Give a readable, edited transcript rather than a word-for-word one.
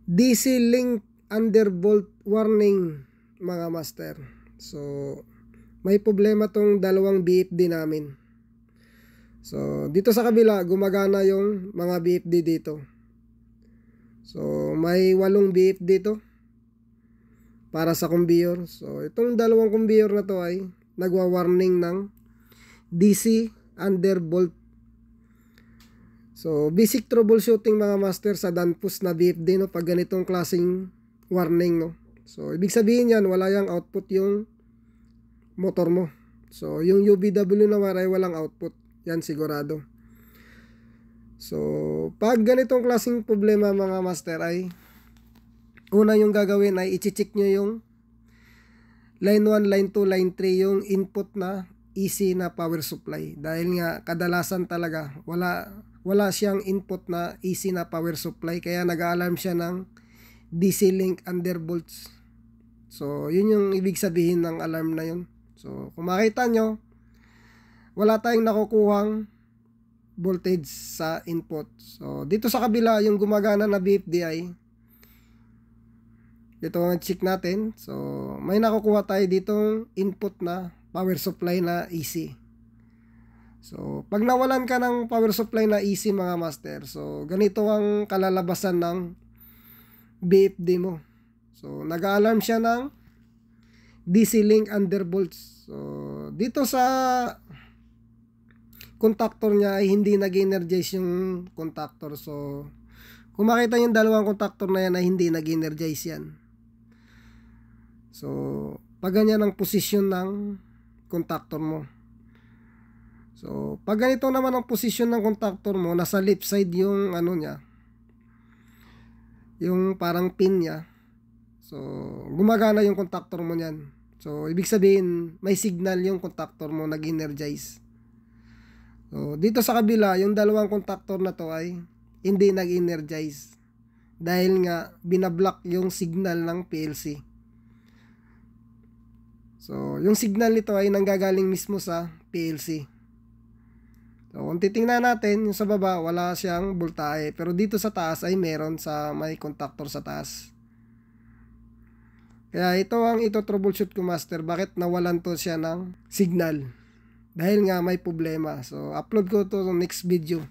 DC link undervolt warning mga master. So may problema tong dalawang BFD namin. So dito sa kabila gumagana yung mga BFD dito. So may 8 BFD dito para sa conveyor. So itong dalawang conveyor na to ay nagwa-warning ng DC undervolt. So basic troubleshooting mga master sa Danfoss na BFD, no, pag ganitong klaseng warning, no. So ibig sabihin yan, wala yang output yung motor mo. So yung UVW na wire ay walang output. Yan sigurado. So pag ganitong klaseng problema mga master ay una yung gagawin ay i-check nyo yung line 1, line 2, line 3 yung input na AC na power supply. Dahil nga kadalasan talaga wala siyang input na AC na power supply, kaya nag-alarm siya ng DC link undervolts. So yun yung ibig sabihin ng alarm na yun. So kung makita nyo, wala tayong nakukuhang voltage sa input. So dito sa kabila yung gumagana na BFDI, dito ang check natin. So may nakukuha tayo ditong input na power supply na AC. So pag nawalan ka ng power supply na AC mga master, so ganito ang kalalabasan ng BFD mo. So nag-alarm siya ng DC link undervolts. So dito sa contactor niya ay hindi nag-energize yung contactor. So kung makita yung dalawang contactor na yan ay hindi nag-energize yan. So pag ganyan ang posisyon ng contactor mo. So pag ganito naman ang posisyon ng contactor mo, nasa left side yung ano niya, yung parang pin niya. So gumagana yung contactor mo niyan. So ibig sabihin may signal yung contactor mo nag-energize. So dito sa kabila yung dalawang contactor na to ay hindi nag-energize dahil nga binablock yung signal ng PLC. So yung signal nito ay nanggagaling mismo sa PLC. So kung titingnan natin yung sa baba wala siyang voltahe, pero dito sa taas ay meron sa may contactor sa taas. Kaya ito ang troubleshoot ko master, bakit nawalan to siya ng signal, dahil nga may problema. So upload ko to next video.